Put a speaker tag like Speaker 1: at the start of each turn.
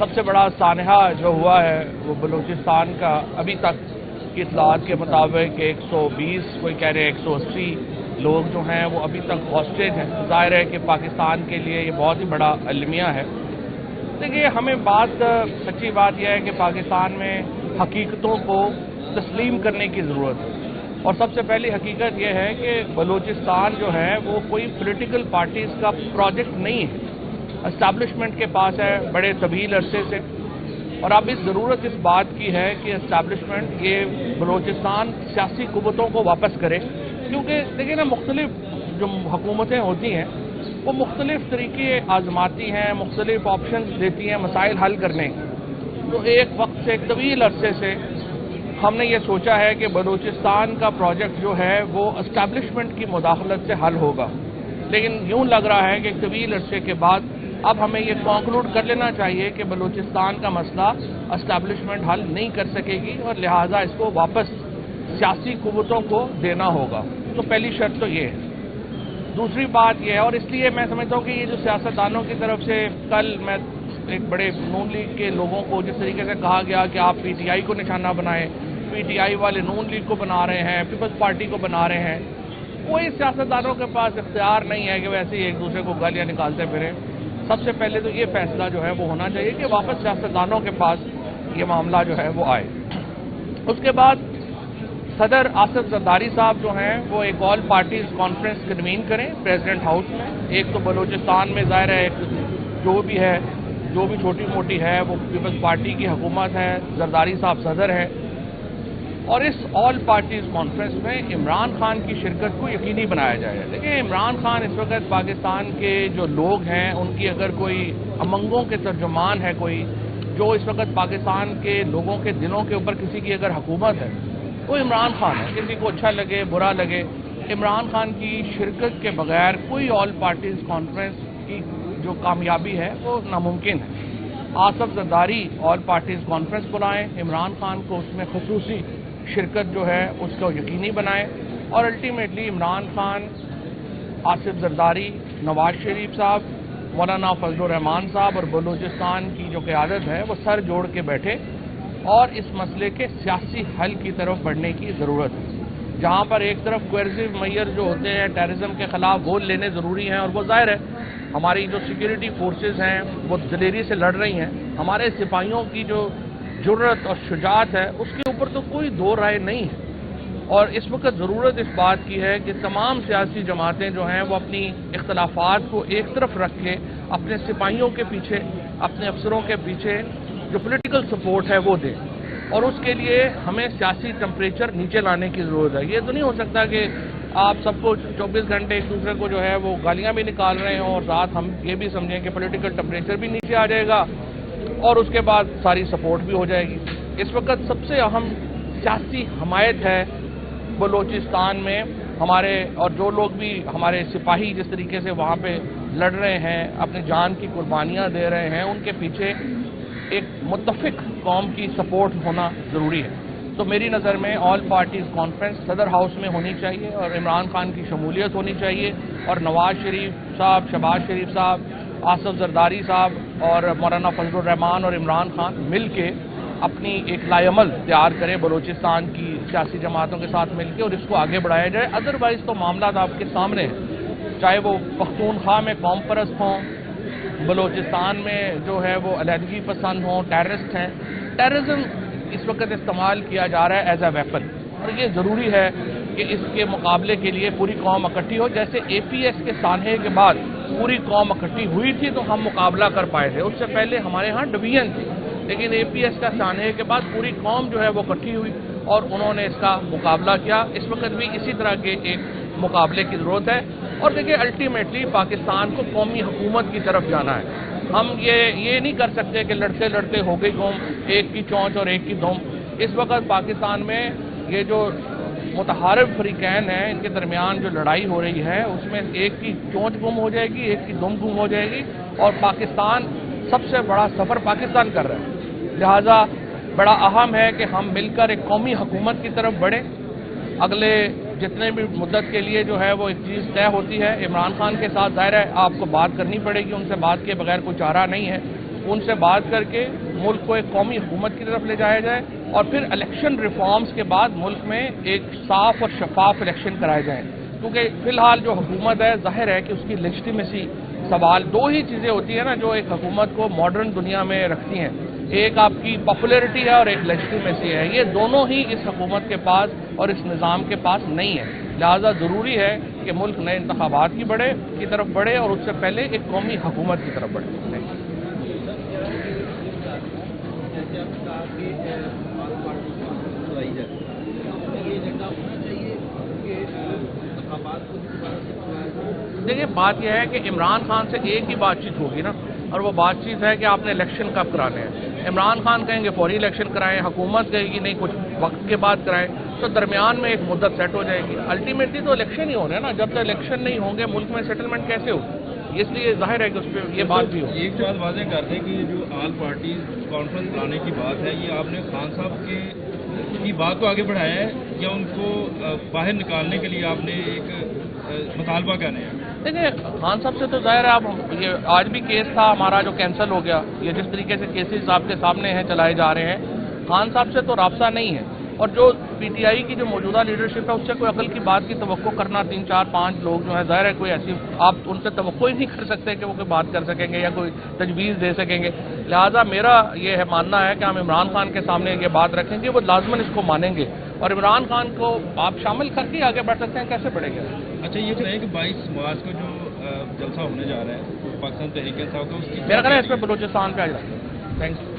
Speaker 1: سب سے بڑا سانحہ جو ہوا ہے وہ بلوچستان کا ابھی تک کی اطلاعات کے مطابق 120 کوئی کہہ رہے 180 لوگ جو ہیں وہ ابھی تک ہاسٹیج ہیں. ظاہر ہے کہ پاکستان کے لیے یہ بہت ہی بڑا المیہ ہے. دیکھیے ہمیں سچی بات یہ ہے کہ پاکستان میں حقیقتوں کو تسلیم کرنے کی ضرورت ہے. اور سب سے پہلی حقیقت یہ ہے کہ بلوچستان جو ہے وہ کوئی پولیٹیکل پارٹیز کا پروجیکٹ نہیں ہے. اسٹیبلشمنٹ کے پاس ہے بڑے طویل عرصے سے، اور اب ضرورت اس بات کی ہے کہ اسٹیبلشمنٹ یہ بلوچستان سیاسی قوتوں کو واپس کرے. کیونکہ دیکھیں نا، مختلف جو حکومتیں ہوتی ہیں وہ مختلف طریقے آزماتی ہیں، مختلف آپشنز دیتی ہیں مسائل حل کرنے کی. تو ایک وقت سے ایک طویل عرصے سے ہم نے یہ سوچا ہے کہ بلوچستان کا پروجیکٹ جو ہے وہ اسٹیبلشمنٹ کی مداخلت سے حل ہوگا، لیکن یوں لگ رہا ہے کہ ایک طویل عرصے کے بعد اب ہمیں یہ کنکلوڈ کر لینا چاہیے کہ بلوچستان کا مسئلہ اسٹیبلشمنٹ حل نہیں کر سکے گی، اور لہٰذا اس کو واپس سیاسی قوتوں کو دینا ہوگا. تو پہلی شرط تو یہ ہے. دوسری بات یہ ہے، اور اس لیے میں سمجھتا ہوں کہ یہ جو سیاستدانوں کی طرف سے کل میں ایک بڑے نون لیگ کے لوگوں کو جس طریقے سے کہا گیا کہ آپ پی ٹی آئی کو نشانہ بنائیں، پی ٹی آئی والے نون لیگ کو بنا رہے ہیں، پیپلز پارٹی کو بنا رہے ہیں. کوئی سیاستدانوں کے پاس اختیار نہیں ہے کہ ویسے ہی ایک دوسرے کو گالیاں نکالتے پھریں. سب سے پہلے تو یہ فیصلہ جو ہے وہ ہونا چاہیے کہ واپس سیاستدانوں کے پاس یہ معاملہ جو ہے وہ آئے. اس کے بعد صدر آصف زرداری صاحب جو ہیں وہ ایک آل پارٹیز کانفرنس کنوین کریں پریزیڈنٹ ہاؤس میں. ایک تو بلوچستان میں ظاہر ہے جو بھی چھوٹی موٹی ہے وہ پیپلز پارٹی کی حکومت ہے، زرداری صاحب صدر ہیں، اور اس آل پارٹیز کانفرنس میں عمران خان کی شرکت کو یقینی بنایا جائے. دیکھیں عمران خان اس وقت پاکستان کے جو لوگ ہیں ان کی اگر کوئی امنگوں کے ترجمان ہے، کوئی جو اس وقت پاکستان کے لوگوں کے دلوں کے اوپر کسی کی اگر حکومت ہے وہ عمران خان ہے. کسی کو اچھا لگے برا لگے، عمران خان کی شرکت کے بغیر کوئی آل پارٹیز کانفرنس کی جو کامیابی ہے وہ ناممکن ہے. Asif Zardari all parties conference بلائیں، عمران خان کو اس میں خصوصی شرکت جو ہے اس کو یقینی بنائیں، اور الٹیمیٹلی عمران خان، آصف زرداری، نواز شریف صاحب، مولانا فضل الرحمان صاحب اور بلوچستان کی جو قیادت ہے وہ سر جوڑ کے بیٹھے اور اس مسئلے کے سیاسی حل کی طرف بڑھنے کی ضرورت ہے. جہاں پر ایک طرف کوئرزیو میئر جو ہوتے ہیں ٹیررزم کے خلاف وہ لینے ضروری ہیں، اور وہ ظاہر ہے ہماری جو سیکیورٹی فورسز ہیں وہ دلیری سے لڑ رہی ہیں. ہمارے سپاہیوں کی جو جرت اور شجاعت ہے اس کے اوپر تو کوئی دو رائے نہیں ہے. اور اس وقت ضرورت اس بات کی ہے کہ تمام سیاسی جماعتیں جو ہیں وہ اپنی اختلافات کو ایک طرف رکھ کے اپنے سپاہیوں کے پیچھے، اپنے افسروں کے پیچھے جو پولیٹیکل سپورٹ ہے وہ دیں. اور اس کے لیے ہمیں سیاسی ٹمپریچر نیچے لانے کی ضرورت ہے. یہ تو نہیں ہو سکتا کہ آپ سب کو 24 گھنٹے ایک دوسرے کو جو ہے وہ گالیاں بھی نکال رہے ہیں اور ساتھ ہم یہ بھی سمجھیں کہ پولیٹیکل ٹمپریچر بھی نیچے آ جائے گا اور اس کے بعد ساری سپورٹ بھی ہو جائے گی. اس وقت سب سے اہم سیاسی حمایت ہے بلوچستان میں ہمارے، اور جو لوگ بھی ہمارے سپاہی جس طریقے سے وہاں پہ لڑ رہے ہیں، اپنی جان کی قربانیاں دے رہے ہیں، ان کے پیچھے ایک متفق قوم کی سپورٹ ہونا ضروری ہے. تو میری نظر میں آل پارٹیز کانفرنس صدر ہاؤس میں ہونی چاہیے اور عمران خان کی شمولیت ہونی چاہیے، اور نواز شریف صاحب، شہباز شریف صاحب، آصف زرداری صاحب اور مولانا فضل الرحمان اور عمران خان مل کے اپنی ایک لائے عمل تیار کریں بلوچستان کی سیاسی جماعتوں کے ساتھ مل کے، اور اس کو آگے بڑھایا جائے. ادروائز تو معاملات آپ کے سامنے ہیں، چاہے وہ پختونخوا میں قوم پرست ہوں، بلوچستان میں جو ہے وہ علیحدگی پسند ہوں، ٹیررسٹ ہیں. ٹیررزم اس وقت استعمال کیا جا رہا ہے ایز اے ویپن، اور یہ ضروری ہے کہ اس کے مقابلے کے لیے پوری قوم اکٹھی ہو. جیسے اے پی ایس کے سانحے کے بعد پوری قوم اکٹھی ہوئی تھی تو ہم مقابلہ کر پائے تھے. اس سے پہلے ہمارے ہاں ڈویژن تھی، لیکن اے پی ایس کا سانحے کے بعد پوری قوم جو ہے وہ اکٹھی ہوئی اور انہوں نے اس کا مقابلہ کیا. اس وقت بھی اسی طرح کے ایک مقابلے کی ضرورت ہے. اور دیکھیں الٹیمیٹلی پاکستان کو قومی حکومت کی طرف جانا ہے. ہم یہ نہیں کر سکتے کہ لڑتے لڑتے ہو گئی قوم، ایک کی چونچ اور ایک کی دم. اس وقت پاکستان میں یہ جو متحارب فریقین ہیں ان کے درمیان جو لڑائی ہو رہی ہے اس میں ایک کی چونچ گم ہو جائے گی، ایک کی دم گم ہو جائے گی، اور پاکستان سب سے بڑا سفر پاکستان کر رہا ہے. لہذا بڑا اہم ہے کہ ہم مل کر ایک قومی حکومت کی طرف بڑھیں. اگلے جتنے بھی مدت کے لیے جو ہے وہ ایک چیز طے ہوتی ہے. عمران خان کے ساتھ ظاہر ہے آپ کو بات کرنی پڑے گی، ان سے بات کے بغیر کوئی چارہ نہیں ہے. ان سے بات کر کے ملک کو ایک قومی حکومت کی طرف لے جایا جائے اور پھر الیکشن ریفارمز کے بعد ملک میں ایک صاف اور شفاف الیکشن کرائے جائیں، کیونکہ فی الحال جو حکومت ہے ظاہر ہے کہ اس کی لیجٹیمیسی سوال، دو ہی چیزیں ہوتی ہیں نا جو ایک حکومت کو ماڈرن دنیا میں رکھتی ہیں، ایک آپ کی پاپولیرٹی ہے اور ایک لیجٹیمیسی ہے، یہ دونوں ہی اس حکومت کے پاس اور اس نظام کے پاس نہیں ہے، لہذا ضروری ہے کہ ملک نئے انتخابات کی طرف بڑھے اور اس سے پہلے ایک قومی حکومت کی طرف بڑھے۔ دیکھیے بات یہ ہے کہ عمران خان سے ایک ہی بات چیت ہوگی نا، اور وہ بات چیت ہے کہ آپ نے الیکشن کب کرانے ہیں۔ عمران خان کہیں گے فوری الیکشن کرائیں، حکومت کہے گی نہیں کچھ وقت کے بعد کرائیں، تو درمیان میں ایک مدت سیٹ ہو جائے گی۔ الٹیمیٹلی تو الیکشن ہی ہو رہے ہیں نا، جب تک الیکشن نہیں ہوں گے ملک میں سیٹلمنٹ کیسے ہوگی؟ اس لیے ظاہر ہے کہ اس پہ یہ بات بھی ہو۔
Speaker 2: ایک بات واضح کر دیں کہ یہ جو آل پارٹیز کانفرنس بلانے کی بات ہے، یہ آپ نے خان صاحب کی بات کو آگے بڑھایا ہے یا ان کو باہر نکالنے کے لیے آپ نے ایک مطالبہ کرنا ہے؟
Speaker 1: دیکھیں خان صاحب سے تو ظاہر ہے، آپ یہ آج بھی کیس تھا ہمارا جو کینسل ہو گیا، یہ جس طریقے سے کیسز آپ کے سامنے ہیں چلائے جا رہے ہیں، خان صاحب سے تو رابطہ نہیں ہے، اور جو پی ٹی آئی کی جو موجودہ لیڈرشپ ہے اس سے کوئی عقل کی بات کی توقع کرنا 3 4 5 لوگ جو ہے ظاہر ہے کوئی ایسی آپ ان سے توقع ہی نہیں کر سکتے کہ وہ کوئی بات کر سکیں گے یا کوئی تجویز دے سکیں گے، لہٰذا میرا یہ ہے ماننا ہے کہ ہم عمران خان کے سامنے یہ بات رکھیں گے، وہ لازماً اس کو مانیں گے اور عمران خان کو آپ شامل کر کے آگے بڑھ سکتے ہیں، کیسے بڑھیں گے؟
Speaker 2: اچھا یہ بتائیں کہ 22 مارچ کو جو جلسہ ہونے جا رہا ہے پاکستان تحریک انصاف کا، اس کی
Speaker 1: میرا خیال ہے اس پہ بلوچستان پہ آ جائے۔ Thank you.